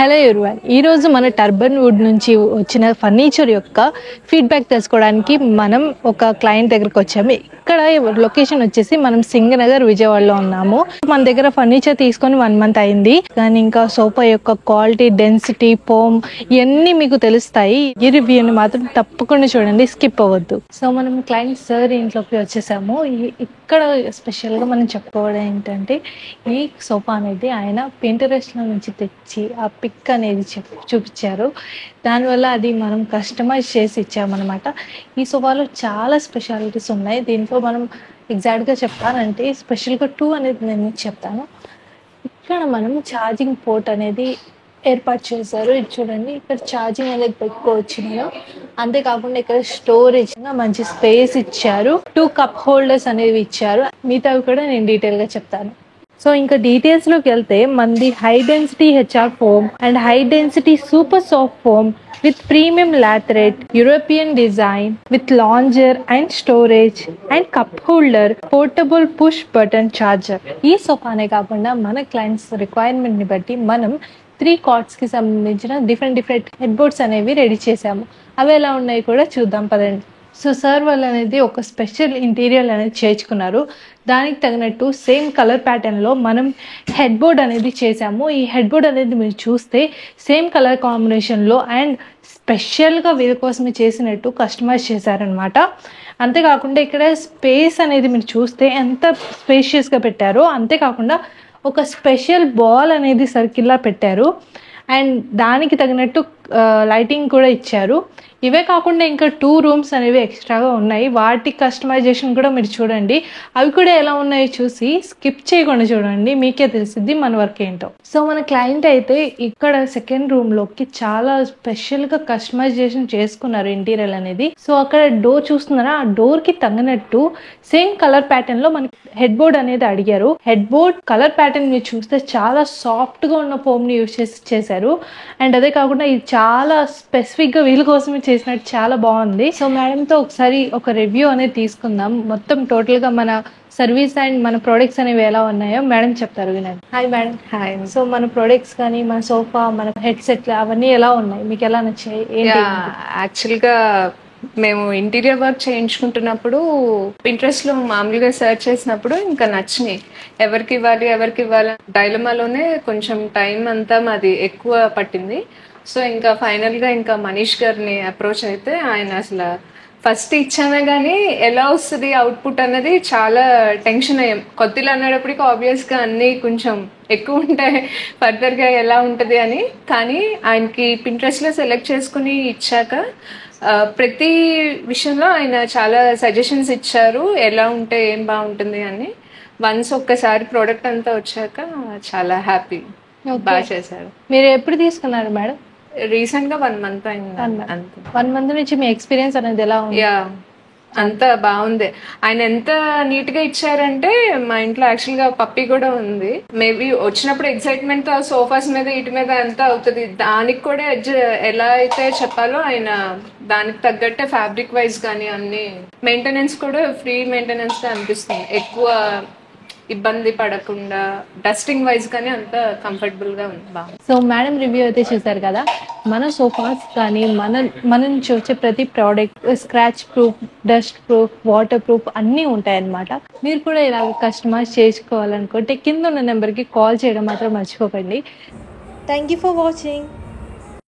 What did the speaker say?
Hello everyone, ఈరోజు మన turban would నుంచి వచ్చిన ఫర్నిచర్ యొక్క ఫీడ్బ్యాక్ తెలుసుకోవడానికి మనం ఒక క్లయింట్ దగ్గరకు వచ్చాము. ఇక్కడ లొకేషన్ వచ్చేసి మనం సింగనగర్ విజయవాడలో ఉన్నాము. మన దగ్గర ఫర్నిచర్ తీసుకొని 1 మంత్ అయింది, కానీ ఇంకా సోఫా యొక్క క్వాలిటీ, డెన్సిటీ, ఫోమ్ ఇవన్నీ మీకు తెలుస్తాయి. ఈ రివ్యూని మాత్రం తప్పకుండా చూడండి, స్కిప్ అవ్వద్దు. సో మనం క్లయింట్ సార్ ఇంట్లోకి వచ్చేసాము. ఇక్కడ స్పెషల్గా మనం చెప్పుకోవడం ఏంటంటే, ఈ సోఫా అనేది ఆయన పింటరెస్ట్లో నుంచి తెచ్చి ఆ పిక్ అనేది చూపించారు. దానివల్ల అది మనం కస్టమైజ్ చేసి ఇచ్చామన్నమాట. ఈ సోఫాలో చాలా స్పెషాలిటీస్ ఉన్నాయి. దీంట్లో మనం ఎగ్జాక్ట్గా చెప్పాలంటే స్పెషల్గా 2 అనేది నేను మీకు చెప్తాను. ఇక్కడ మనం ఛార్జింగ్ పోర్ట్ అనేది ఏర్పాటు చేశారు. ఇది చూడండి, ఇక్కడ ఛార్జింగ్ అనేది పెట్టుకోవచ్చు నేను. అంతేకాకుండా ఇక్కడ స్టోరేజ్ మంచి స్పేస్ ఇచ్చారు. 2 కప్ హోల్డర్స్ అనేవి ఇచ్చారు. మిగతావి కూడా నేను డీటెయిల్గా చెప్తాను. సో ఇంకా డీటెయిల్స్లోకి వెళ్తే, మనది high density HR foam and high density super soft foam with premium leatherette, European design with lounger and storage and cup holder, portable push button charger. ఈ సోఫానే కాకుండా మన క్లయింట్స్ రిక్వైర్మెంట్ని బట్టి మనం 3 కార్డ్స్కి సంబంధించిన డిఫరెంట్ హెడ్ బోర్డ్స్ అనేవి రెడీ చేసాము. అవి ఎలా ఉన్నాయి కూడా చూద్దాం పదండి. సో సార్ వాళ్ళు అనేది ఒక స్పెషల్ ఇంటీరియర్ అనేది చేర్చుకున్నారు. దానికి తగినట్టు సేమ్ కలర్ ప్యాటర్న్లో మనం హెడ్ బోర్డ్ అనేది చేసాము. ఈ హెడ్ బోర్డ్ అనేది మీరు చూస్తే సేమ్ కలర్ కాంబినేషన్లో అండ్ స్పెషల్గా వీరి కోసమే చేసినట్టు కస్టమైజ్ చేశారనమాట. అంతేకాకుండా ఇక్కడ స్పేస్ అనేది మీరు చూస్తే ఎంత స్పేషియస్గా పెట్టారో, అంతేకాకుండా ఒక స్పెషల్ బాల్ అనేది సర్కిల్లా పెట్టారు అండ్ దానికి తగినట్టు లైటింగ్ కూడా ఇచ్చారు. ఇవే కాకుండా ఇంకా 2 రూమ్స్ అనేవి ఎక్స్ట్రాగా ఉన్నాయి. వాటి కస్టమైజేషన్ కూడా మీరు చూడండి. అవి కూడా ఎలా ఉన్నాయో చూసి స్కిప్ చేయకుండా చూడండి, మీకే తెలిసిద్ది మన వర్క్ ఏంటో. సో మన క్లయింట్ అయితే ఇక్కడ సెకండ్ రూమ్లోకి చాలా స్పెషల్గా కస్టమైజేషన్ చేసుకున్నారు ఇంటీరియర్ అనేది. సో అక్కడ డోర్ చూస్తున్నారా, ఆ డోర్కి తగినట్టు సేమ్ కలర్ ప్యాటర్న్లో మనకి హెడ్ బోర్డ్ అనేది అడిగారు. హెడ్ బోర్డ్ కలర్ ప్యాటర్న్ మీరు చూస్తే చాలా సాఫ్ట్గా ఉన్న ఫోమ్ని యూజ్ చేశారు. అండ్ అదే కాకుండా ఇది చాలా స్పెసిఫిక్గా వీళ్ళ కోసమే చేసినట్టు చాలా బాగుంది. సో మేడంతో ఒకసారి ఒక రివ్యూ అనేది తీసుకుందాం. మొత్తం టోటల్గా మన సర్వీస్ అండ్ మన ప్రోడక్ట్స్ అనేవి ఎలా ఉన్నాయో మేడం చెప్తారు, వినండి. Hi madam. హాయ్. సో మన ప్రోడక్ట్స్ కానీ మన సోఫా, మన హెడ్సెట్లు అవన్నీ ఎలా ఉన్నాయి, మీకు ఎలా నచ్చాయి? యాక్చువల్గా మేము ఇంటీరియర్ వర్క్ చేయించుకుంటున్నప్పుడు పింట్రెస్ట్లో మామూలుగా సెర్చ్ చేసినప్పుడు ఇంకా నచ్చినాయి. ఎవరికి ఇవ్వాలి డైలమాలోనే కొంచెం టైం అంతా మాది ఎక్కువ పట్టింది. సో ఇంకా ఫైనల్గా ఇంకా మనీష్ గారిని అప్రోచ్ అయితే, ఆయన అసలు ఫస్ట్ ఇచ్చామే కానీ ఎలా వస్తుంది అవుట్పుట్ అన్నది చాలా టెన్షన్ అయ్యాం. కొత్తలు అనేటప్పటికి ఆబ్వియస్గా అన్నీ కొంచెం ఎక్కువ ఉంటాయి, ఫర్దర్గా ఎలా ఉంటుంది అని. కానీ ఆయనకి పింట్రెస్ట్లో సెలెక్ట్ చేసుకుని ఇచ్చాక ప్రతి విషయంలో ఆయన చాలా సజెషన్స్ ఇచ్చారు, ఎలా ఉంటే ఏం బాగుంటుంది అని. వన్స్ ఒక్కసారి ప్రోడక్ట్ అంతా వచ్చాక చాలా హ్యాపీ, బాగా చేశారు. మీరు ఎప్పుడు తీసుకున్నారు మేడం? రీసెంట్గా 1 మంత్ అయింది. 1 మంత్ నుంచి మీ ఎక్స్పీరియన్స్ అనేది ఎలా ఉంది? అంత బాగుంది. ఆయన ఎంత నీట్ గా ఇచ్చారంటే, మా ఇంట్లో యాక్చువల్గా పప్పి కూడా ఉంది. మేబీ వచ్చినప్పుడు ఎక్సైట్మెంట్ తో సోఫాస్ మీద ఇటు మీద ఎంత అవుతుంది, దానికి కూడా ఎలా అయితే చెప్పాలో ఆయన దానికి తగ్గట్టే ఫ్యాబ్రిక్ వైజ్ కానీ అన్ని మెయింటెనెన్స్ కూడా ఫ్రీ మెయింటెనెన్స్ గా అనిపిస్తుంది. ఎక్కువ ఇబ్బంది పడకుండా డస్టింగ్ వైజ్ కానీ అంత కంఫర్టబుల్ గా ఉంది, బాగా. సో మేడం రివ్యూ అయితే చూసారు కదా. మన సోఫాస్ కానీ మన నుంచి వచ్చే ప్రతి product scratch proof, dust proof, water proof అన్నీ ఉంటాయన్నమాట. మీరు కూడా ఇలా కస్టమైజ్ చేసుకోవాలనుకుంటే కింద ఉన్న నెంబర్కి కాల్ చేయడం మాత్రం మర్చిపోకండి. Thank you for watching.